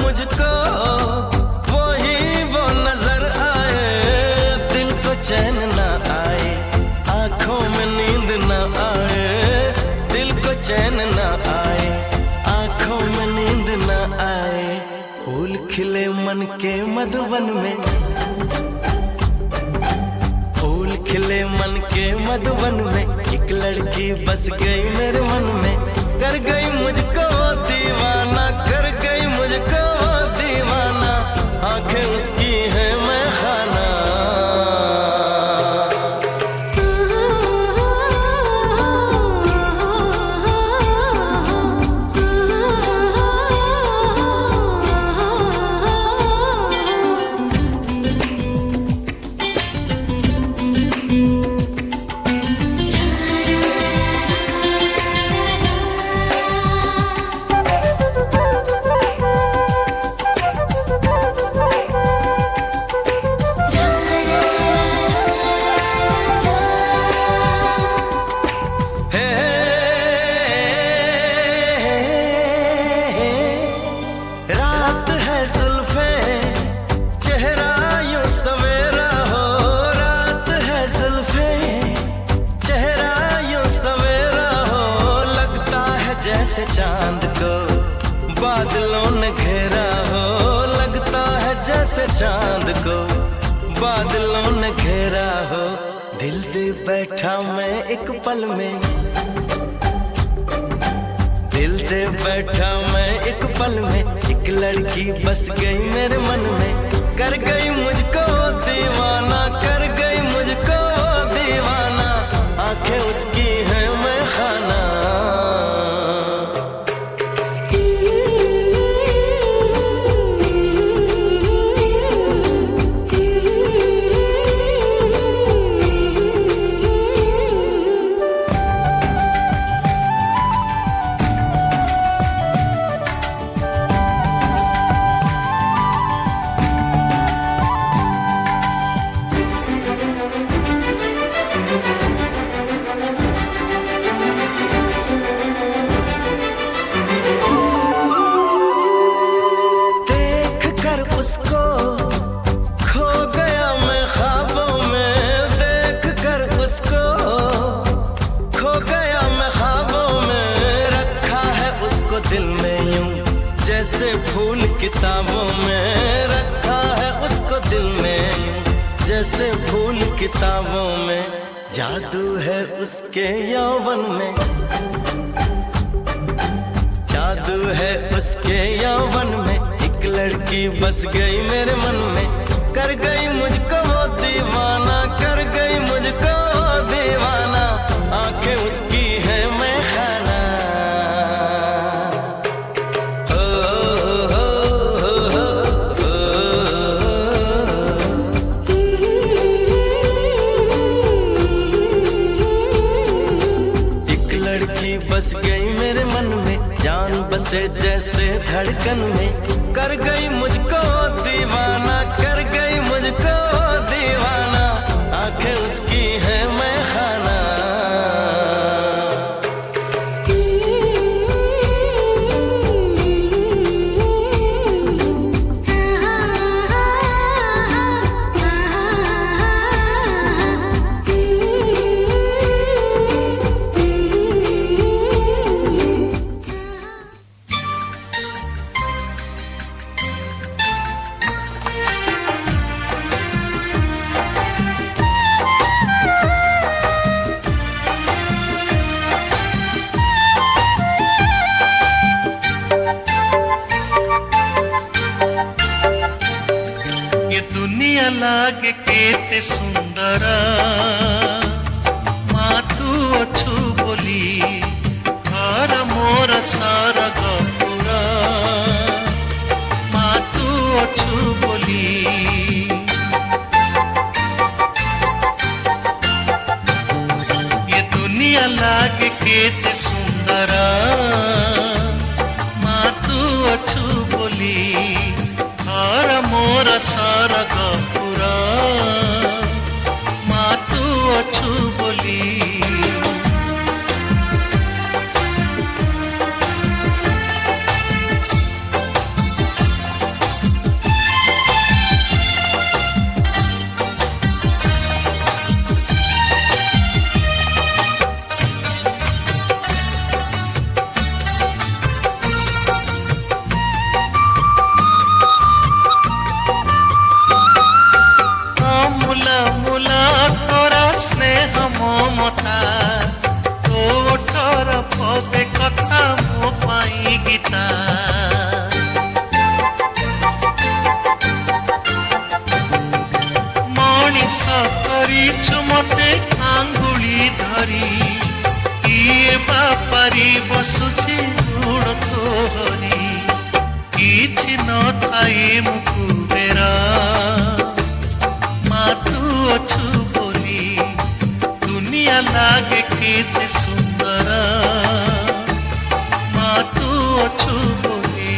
मुझको वही वो नजर आए, दिल को चैन ना आए, आंखों में नींद ना आए, दिल को चैन ना आए, आंखों में नींद ना आए। फूल खिले मन के मधुवन में, फूल खिले मन के मधुवन में, एक लड़की बस गई मेरे मन में, कर गई मुझको दीवाना, कर गई मुझको दीवाना, आंखें उसकी है मैं खाना। जैसे चांद को बादलों ने घेरा हो, लगता है जैसे चांद को बादलों ने घेरा हो। दिल दे बैठा मैं एक पल में, दिल दे बैठा मैं एक पल में, एक लड़की बस गई मेरे मन में, कर गई मुझको दीवाना, कर गई मुझको दीवाना, आंखें उसकी है मैं खाना। उसको खो गया मैं ख्वाबों में, देख कर उसको खो गया मैं ख्वाबों में, रखा है उसको दिल में यूं जैसे फूल किताबों में, रखा है उसको दिल में यूं जैसे फूल किताबों में। जादू है उसके यौवन में, जादू है उसके यौवन में, एक लड़की बस गई मेरे मन में, कर गई मुझको दीवाना, कर गई मुझको दीवाना, आंखें उसकी है मैं खाना। हो हो हो हो एक लड़की बस गई मेरे मन में, जान बसे जैसे धड़कन में, कर गई मुझको दीवाना, कर गई मुझको दीवाना, आंखें उसकी है मैं खाना। लागे केते सुंदरा, माँ तू अच्छू बोली, घर मोर सारा गपुरा, माँ तू अच्छू बोली। ये दुनिया लागे केते सुंदरा, माँ तू अच्छू बोली, घर मोर सारा गपुरा, माँ तू अच्छू बोली। मते आंगुली धरी किए बापारी बसुचे गुड़ तोहरी किछि न थाई मुकु बेरा मा तू अछु बोली दुनिया लागे केते सुंदर मा तू अछु बोली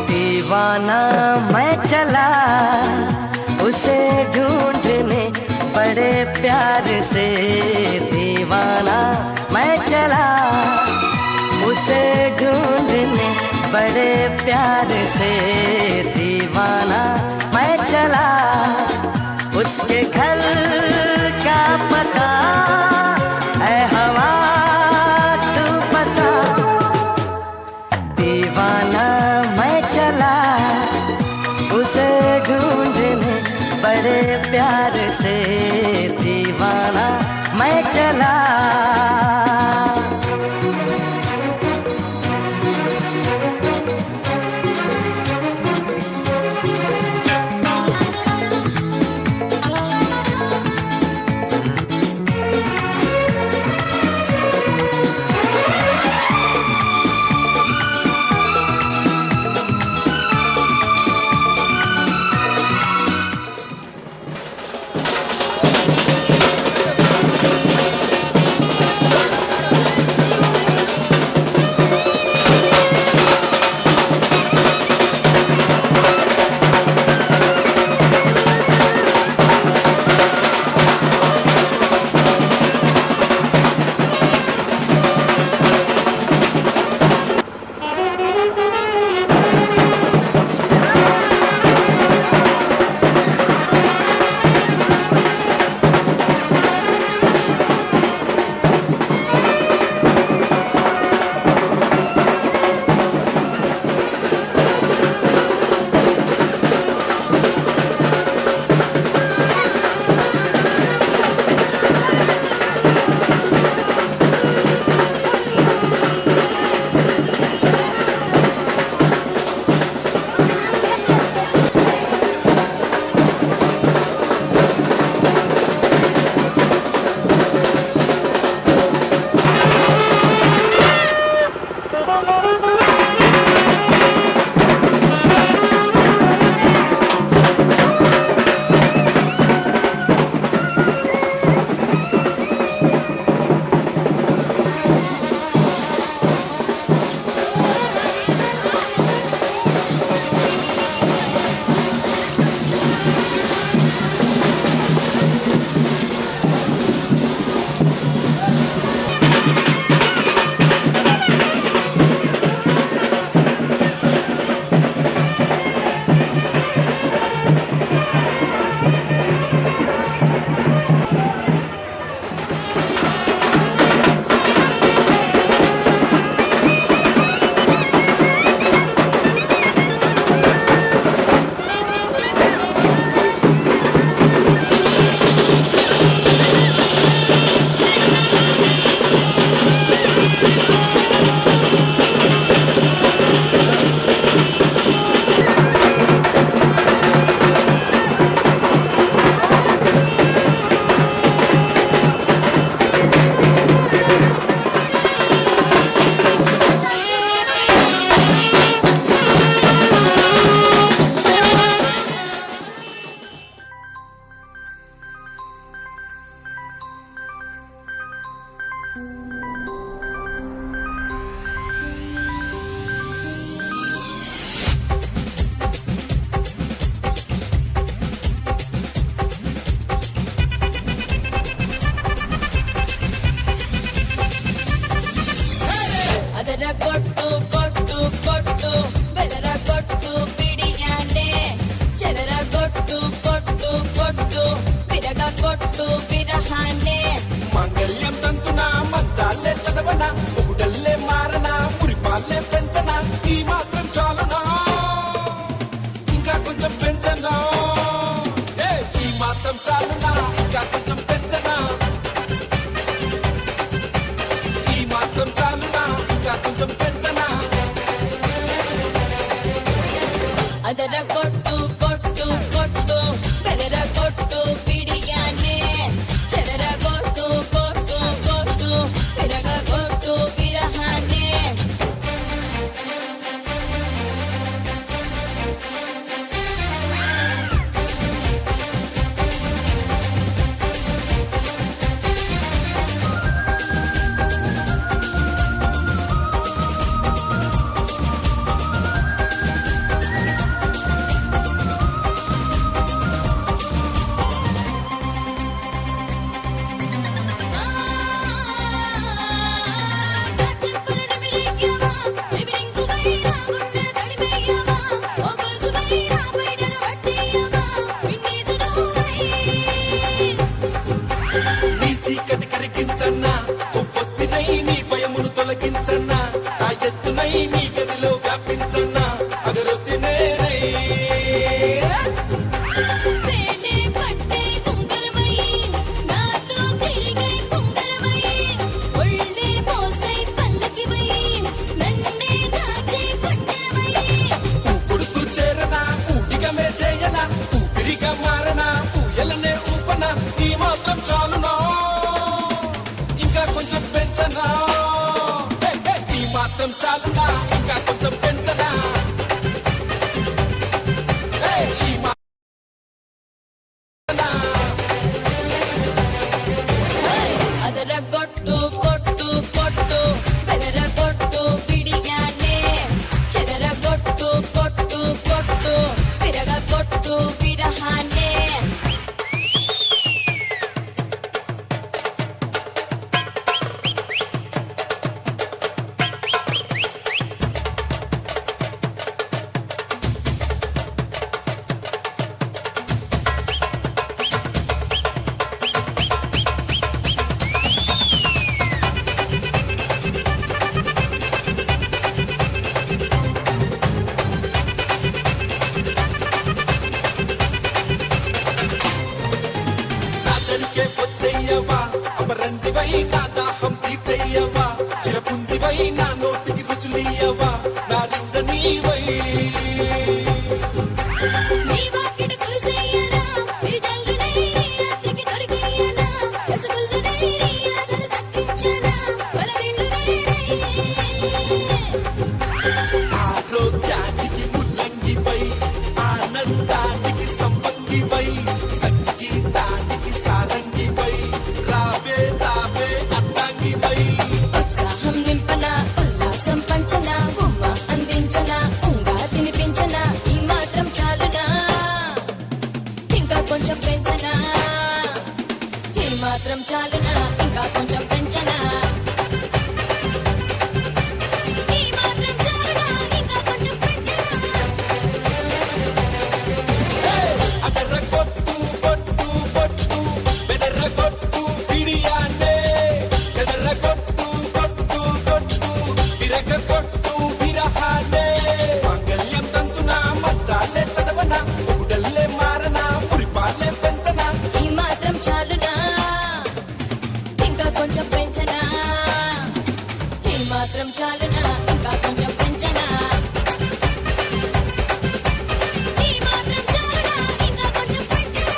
दीवाना मैं चला उसे ढूंढने बड़े प्यार से, दीवाना मैं चला उसे ढूंढने बड़े प्यार से, दीवाना मैं चला उसके घर का पता ऐ हवा तू पता। दीवाना मैं चला उसे ढूंढने बड़े प्यार से, दीवाना मैं चला। ಅದರ ಕೊಟ್ಟು ಕೊಟ್ಟು ಕೊಟ್ಟು ಬೆದರ ಕೊಟ್ಟು ಬಿಡಿಯಾನೆ ಚದರ ಕೊಟ್ಟು ಕೊಟ್ಟು ಕೊಟ್ಟು ಬಿರಗ ಕೊಟ್ಟು ಬಿರಹಾನೆ మాంగళ్యం తంతున మంత్రాలే చదవన పొగుడల్లే మారన మురిపాలే పెంచన ఈ మాత్రం చాలునా ఇంకా కొంచెం పెంచనా ఈ మాత్రం చాలునా ఇంకా కొంచెం పెంచనా ఈ మాత్రం చాలునా ఇంకా కొంచెం పెంచనా ಅದರ ಕೊಟ್ಟು ಕೊಟ್ಟು ಕೊಟ್ಟು ಬೆದರ ಕೊಟ್ಟು ಬಿಡಿಯಾನೆ ಚದರ ಕೊಟ್ಟು ಕೊಟ್ಟು ಕೊಟ್ಟು ಬಿರಗ ಕೊಟ್ಟು ಬಿರಹಾನೆ నీ చీకటి కరిగించన్నా కొవ్వొత్తినై నీ భయమును తొలగించన్నా ఆ ఎత్తునై నీ గదిలో వ్యాపించన్నా అగరొత్తినేనై వేలే పట్టే కుంగరమై నాతో తిరిగే కుంగరమై ఒళ్ళే మోసై పల్లకివై నన్నే దాచే పంజరమై కొడుతూ చేరనా ఊటిగమే చేయనా ఊపిరిగా మారనా ఊయలనే ఊపనా ఈ మాత్రం చాలునా ఇంకా కొంచెం పెంచనా ఈ మాత్రం చాలునా ఇంకా కొంచెం పెంచనా ఈ ಅದರ ಕೊಟ್ಟು ಕೊಟ್ಟು ಕೊಟ್ಟು ಬೆದರ ಕೊಟ್ಟು ಬಿಡಿಯಾನೆ ಚದರ ಕೊಟ್ಟು ಕೊಟ್ಟು ಕೊಟ್ಟು ಬಿರಗ ಕೊಟ್ಟು ಬಿರಹಾನೆ నాదనికే పొచ్చయ్యవా అమరంజివై నా దాహం తీర్చయ్యవా చిరపుంజివై నా నోటికి రుచులీయవా నా రింజనీవై నీ వాకిట కురిసేయనా విరిజల్లునై నీ రాత్రికి దొరికేయనా రసగుల్లునై నీ ఆశను దక్కించనా వలదిల్లునై ఆరోగ్యానికి ముల్లంగివై ఆనందానికి సంపంగివై సంగీతానికి సారంగివై రావే రావే అద్దంగివై ఉత్సాహం నింపన ఉల్లాసం పంచన ఉమ్మ అందించన ఉంగా తినిపించన ఈ మాత్రం చాలునా ఇంకా కొంచెం పెంచనా ఈ మాత్రం చాలునా ఇంకా కొంచెం పెంచనా ఈ మాత్రం చాలునా ఇంకా కొంచెం పెంచనా అదర కొట్టు కొట్టు కొట్టు బెదర కొట్టు పిడియానే చెదర కొట్టు కొట్టు కొట్టు విరగ కొట్టు విరహానే మాంగళ్యం తంతున మంత్రాలే చదవన ఊడల్లే మారన మురిపాలే పెంచన ఈ మాత్రం చాలునా ఇంకా కొంచెం పెంచనా ఈ మాత్రం చాలునా ఇంకా కొంచెం పెంచనా ఈ మాత్రం చాలునా ఇంకా కొంచెం పెంచనా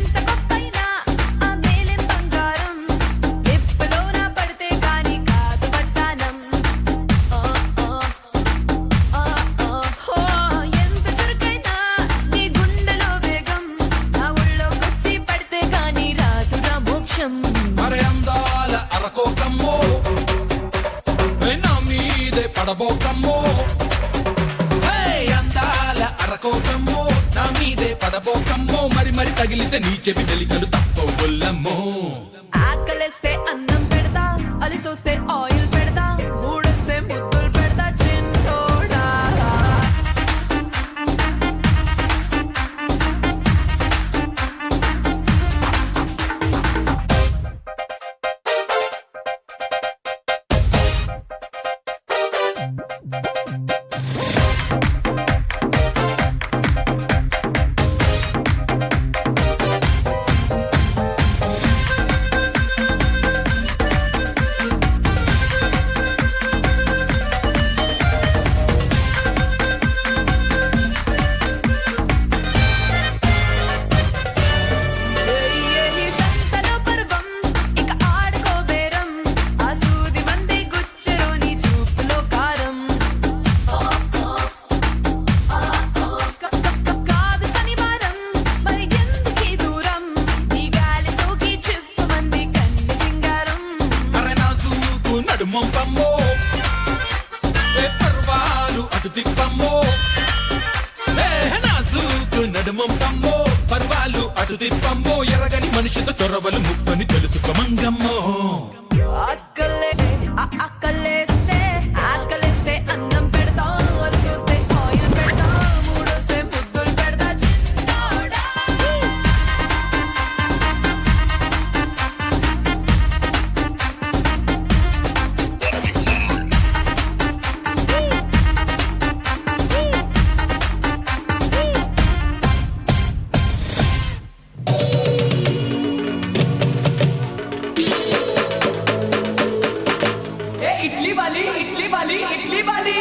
ఎంత గొప్పైనా ఆ మేలిం బంగారం నిప్పులోన పడితే కాని కాదు పట్టానం ఓ ఓ ఓ ఓ ఎంత చురుకైనా నీ గుండెలో వేగం నా ఒళ్ళోకొచ్చి పడితే కాని రాదురా మోక్షం అరే అందాల అరకోకమ్మో నా మీదే పడబోకమ్మో హే అందాల అరకోకమ్మో నా మీదే పడబోకమ్మో మరి మరి తగిలితే నీ చెవి వెలికలు తప్పవుల్లమ్మో ఆకలిస్తే అన్నం పెడతా అలిసొస్తే ఆయిల్ పెడతా మూడొస్తే ముద్దులు పెడతా చిన్నోడా ఈ సంతలో పర్వం ఇక ఆడుకో బేరం ఆ సూది మంది గుచ్చెలో నీ చూపులో కారం కాదు శనివారం మరి ఎందుకీ దూరం నీ గాలి సోకి చిప్పు మంది కన్ను సింగారం అరే నా సూకు నడుమొంపమ్మో ఏ పర్వాలు అటు తిప్పమ్మో ఏ నా సూకు నడుమొంపమ్మో పర్వాలు అటు తిప్పమ్మో ఎరగని మనిషితో చొరవలు ముప్పని తెలుసుకోమంగమ్మో ఆకలేస్తే ఆకలిస్తే అన్నం పెడతా అలిసొస్తే ఆయిల్ పెడతా మూడొస్తే ముద్దులు పెడతా చిన్నోడా इडली वाली इडली वाली इडली वाली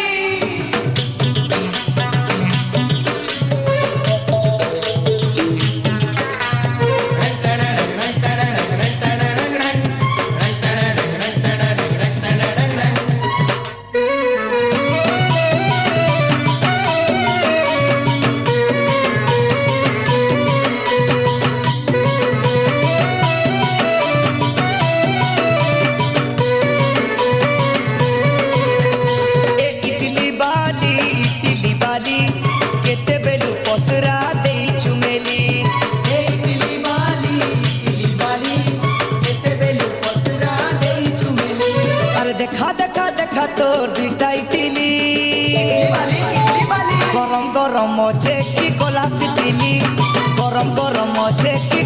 इडली बाली केते बेलु पसरा देइछु मेली इडली वाली केते बेलु पसरा देई चुमेली अरे देखा देखा देखा तोर दुईटा इडली इडली वाली गरम गरम अछे कि गला सिटिली गरम गरम अछे कि